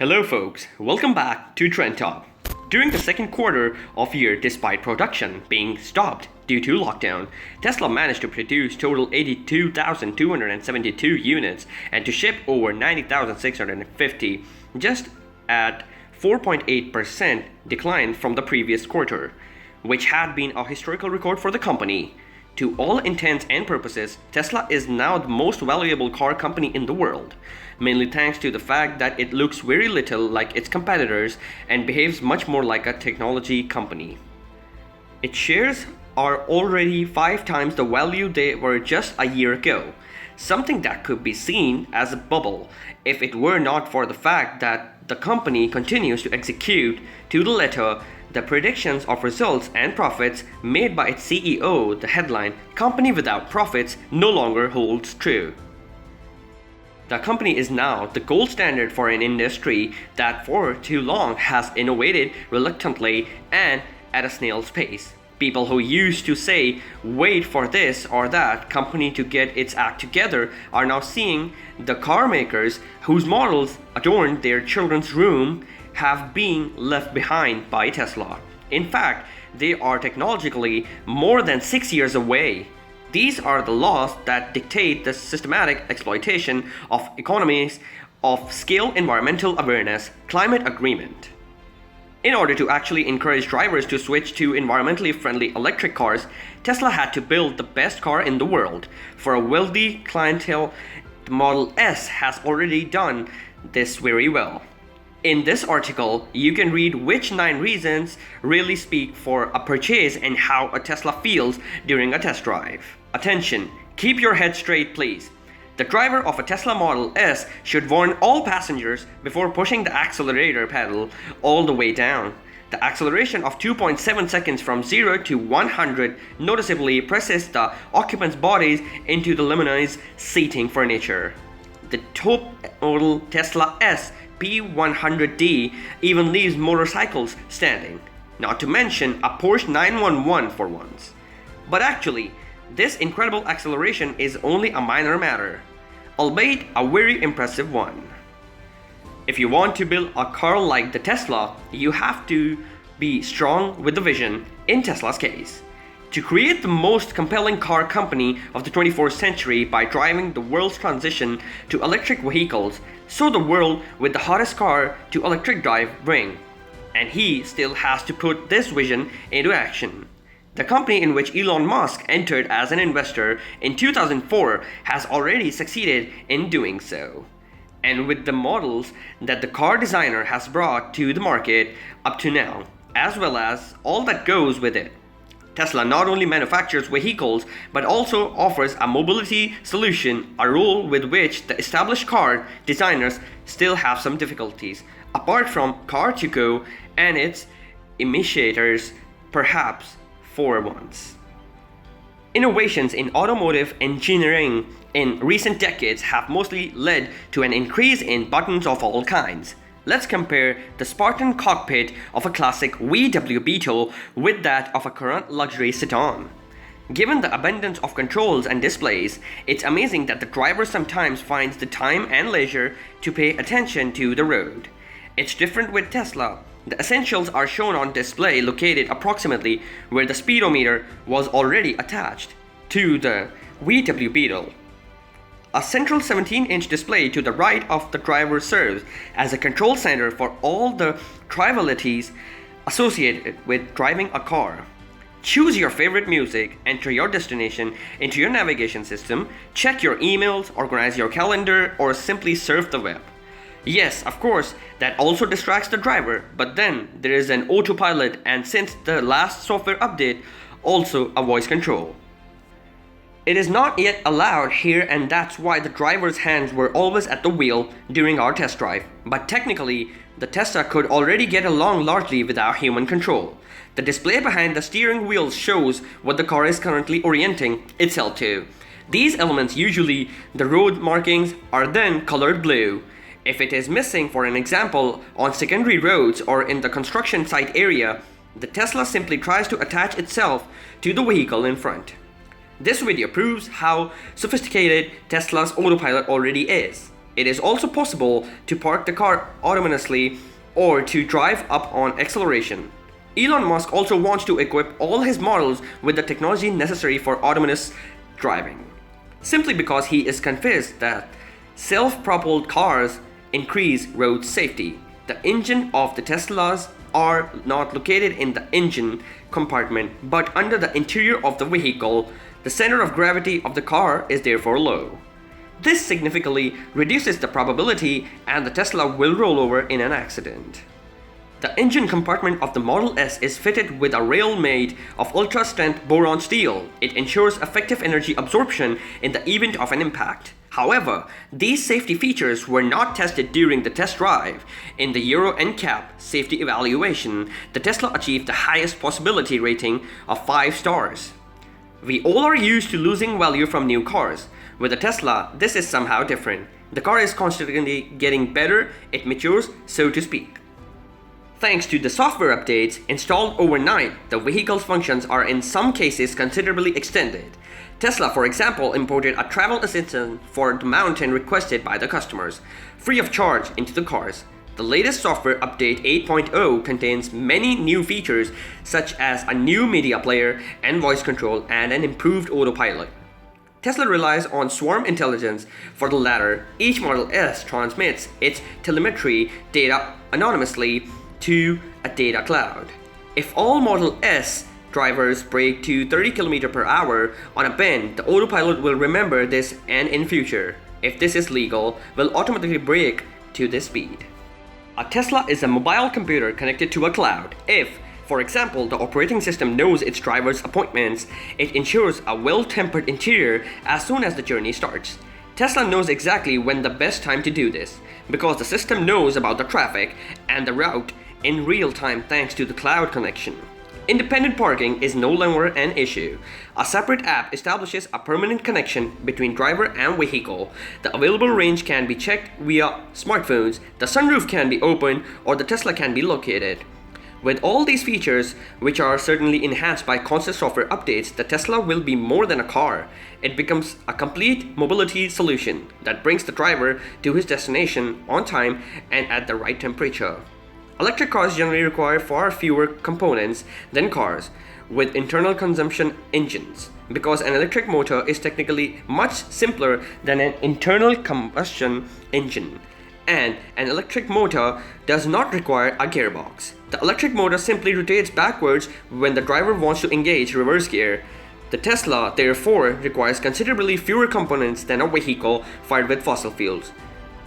Hello folks, welcome back to Trend Top. During the second quarter of year, despite production being stopped due to lockdown, Tesla managed to produce total 82,272 units and to ship over 90,650, just at 4.8% decline from the previous quarter, which had been a historical record for the company. To all intents and purposes, Tesla is now the most valuable car company in the world, mainly thanks to the fact that it looks very little like its competitors and behaves much more like a technology company. Its shares are already 5 times the value they were just a year ago, something that could be seen as a bubble if it were not for the fact that the company continues to execute to the letter the predictions of results and profits made by its CEO. The headline, "Company without profits no longer holds true." The company is now the gold standard for an industry that for too long has innovated reluctantly and at a snail's pace. People who used to say, wait for this or that company to get its act together, are now seeing the car makers whose models adorned their children's room have been left behind by Tesla. In fact, they are technologically more than 6 years away. These are the laws that dictate the systematic exploitation of economies of scale, environmental awareness, climate agreement. In order to actually encourage drivers to switch to environmentally friendly electric cars, Tesla had to build the best car in the world. For a wealthy clientele, the Model S has already done this very well. In this article, you can read which 9 reasons really speak for a purchase and how a Tesla feels during a test drive. Attention, keep your head straight please. The driver of a Tesla Model S should warn all passengers before pushing the accelerator pedal all the way down. The acceleration of 2.7 seconds from 0 to 100 noticeably presses the occupants' bodies into the luminous seating furniture. The top model Tesla S P100D even leaves motorcycles standing, not to mention a Porsche 911 for once. But actually, this incredible acceleration is only a minor matter, albeit a very impressive one. If you want to build a car like the Tesla, you have to be strong with the vision, in Tesla's case, to create the most compelling car company of the 21st century by driving the world's transition to electric vehicles, so the world with the hottest car to electric drive bring. And he still has to put this vision into action. The company in which Elon Musk entered as an investor in 2004 has already succeeded in doing so. And with the models that the car designer has brought to the market up to now, as well as all that goes with it, Tesla not only manufactures vehicles but also offers a mobility solution, a role with which the established car designers still have some difficulties, apart from Car2Go and its initiators, perhaps for once. Innovations in automotive engineering in recent decades have mostly led to an increase in buttons of all kinds. Let's compare the Spartan cockpit of a classic VW Beetle with that of a current luxury sedan. Given the abundance of controls and displays, it's amazing that the driver sometimes finds the time and leisure to pay attention to the road. It's different with Tesla. The essentials are shown on display located approximately where the speedometer was already attached to the VW Beetle. A central 17-inch display to the right of the driver serves as a control center for all the trivialities associated with driving a car. Choose your favorite music, enter your destination into your navigation system, check your emails, organize your calendar, or simply surf the web. Yes, of course, that also distracts the driver, but then there is an Autopilot, and since the last software update, also a voice control. It is not yet allowed here, and that's why the driver's hands were always at the wheel during our test drive. But technically, the Tesla could already get along largely without human control. The display behind the steering wheel shows what the car is currently orienting itself to. These elements, usually the road markings, are then colored blue. If it is missing, for an example, on secondary roads or in the construction site area, the Tesla simply tries to attach itself to the vehicle in front. This video proves how sophisticated Tesla's Autopilot already is. It is also possible to park the car autonomously or to drive up on acceleration. Elon Musk also wants to equip all his models with the technology necessary for autonomous driving, simply because he is convinced that self-propelled cars increase road safety. The engine of the Teslas are not located in the engine compartment but under the interior of the vehicle. The center of gravity of the car is therefore low. This significantly reduces the probability and the Tesla will roll over in an accident. The engine compartment of the Model S is fitted with a rail made of ultra-strength boron steel. It ensures effective energy absorption in the event of an impact. However, these safety features were not tested during the test drive. In the Euro NCAP safety evaluation, the Tesla achieved the highest possibility rating of 5 stars. We all are used to losing value from new cars. With a Tesla, this is somehow different. The car is constantly getting better, it matures, so to speak. Thanks to the software updates installed overnight, the vehicle's functions are in some cases considerably extended. Tesla, for example, imported a travel assistant for the mountain requested by the customers, free of charge into the cars. The latest software update 8.0 contains many new features such as a new media player and voice control and an improved autopilot. Tesla relies on swarm intelligence. For the latter, each Model S transmits its telemetry data anonymously to a data cloud. If all Model S drivers brake to 30 km per hour on a bend, the autopilot will remember this and in future, if this is legal, will automatically brake to this speed. A Tesla is a mobile computer connected to a cloud. If, for example, the operating system knows its driver's appointments, it ensures a well-tempered interior as soon as the journey starts. Tesla knows exactly when the best time to do this, because the system knows about the traffic and the route in real time thanks to the cloud connection. Independent parking is no longer an issue. A separate app establishes a permanent connection between driver and vehicle. The available range can be checked via smartphones, the sunroof can be opened, or the Tesla can be located. With all these features, which are certainly enhanced by constant software updates, the Tesla will be more than a car. It becomes a complete mobility solution that brings the driver to his destination on time and at the right temperature. Electric cars generally require far fewer components than cars with internal combustion engines, because an electric motor is technically much simpler than an internal combustion engine, and an electric motor does not require a gearbox. The electric motor simply rotates backwards when the driver wants to engage reverse gear. The Tesla, therefore, requires considerably fewer components than a vehicle fired with fossil fuels.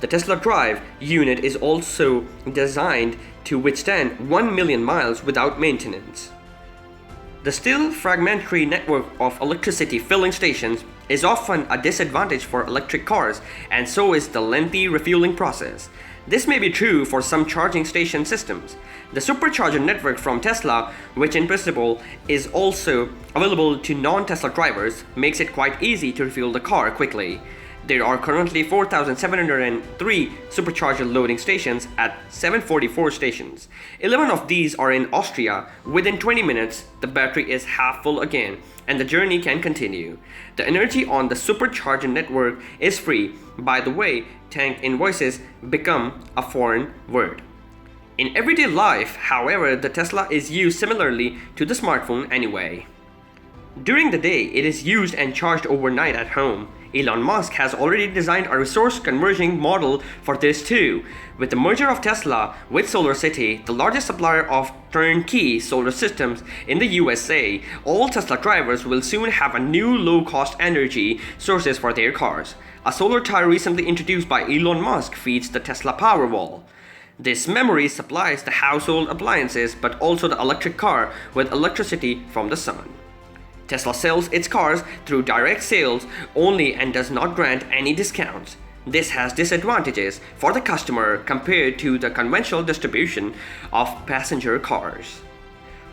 The Tesla Drive unit is also designed to withstand 1 million miles without maintenance. The still fragmentary network of electricity filling stations is often a disadvantage for electric cars, and so is the lengthy refueling process. This may be true for some charging station systems. The Supercharger Network from Tesla, which in principle is also available to non-Tesla drivers, makes it quite easy to refuel the car quickly. There are currently 4,703 supercharger loading stations at 744 stations. 11 of these are in Austria. Within 20 minutes, the battery is half full again, and the journey can continue. The energy on the Supercharger Network is free. By the way, tank invoices become a foreign word. In everyday life, however, the Tesla is used similarly to the smartphone anyway. During the day, it is used and charged overnight at home. Elon Musk has already designed a resource conversion model for this too. With the merger of Tesla with SolarCity, the largest supplier of turnkey solar systems in the USA, all Tesla drivers will soon have a new low-cost energy sources for their cars. A solar tire recently introduced by Elon Musk feeds the Tesla Powerwall. This memory supplies the household appliances but also the electric car with electricity from the sun. Tesla sells its cars through direct sales only and does not grant any discounts. This has disadvantages for the customer compared to the conventional distribution of passenger cars.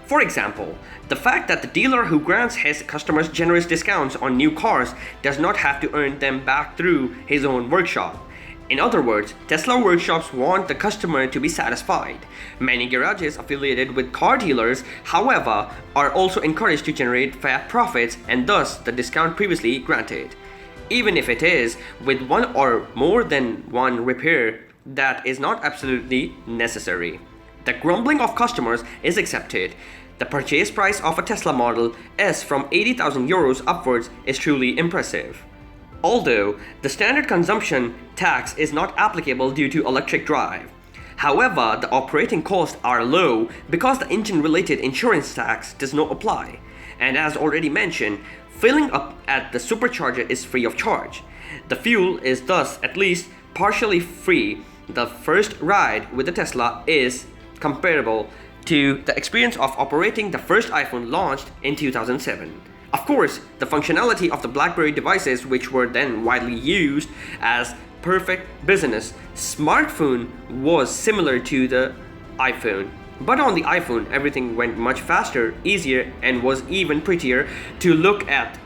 For example, the fact that the dealer who grants his customers generous discounts on new cars does not have to earn them back through his own workshop. In other words, Tesla workshops want the customer to be satisfied. Many garages affiliated with car dealers, however, are also encouraged to generate fat profits and thus the discount previously granted. even if it is with one or more than one repair that is not absolutely necessary. The grumbling of customers is accepted. The purchase price of a Tesla Model S from 80,000 euros upwards is truly impressive. Although the standard consumption tax is not applicable due to electric drive. However, the operating costs are low because the engine-related insurance tax does not apply. And as already mentioned, filling up at the supercharger is free of charge. The fuel is thus at least partially free. The first ride with the Tesla is comparable to the experience of operating the first iPhone launched in 2007. Of course, the functionality of the BlackBerry devices, which were then widely used as perfect business smartphone, was similar to the iPhone. But on the iPhone, everything went much faster, easier, and was even prettier to look at.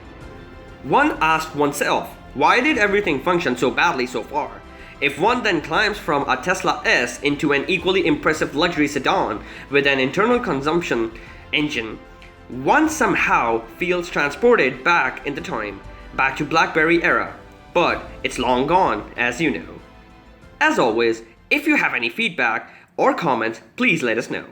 One asked oneself, why did everything function so badly so far? If one then climbs from a Tesla S into an equally impressive luxury sedan with an internal combustion engine, one somehow feels transported back in the time, back to BlackBerry era. But it's long gone, as you know. As always, if you have any feedback or comments, please let us know.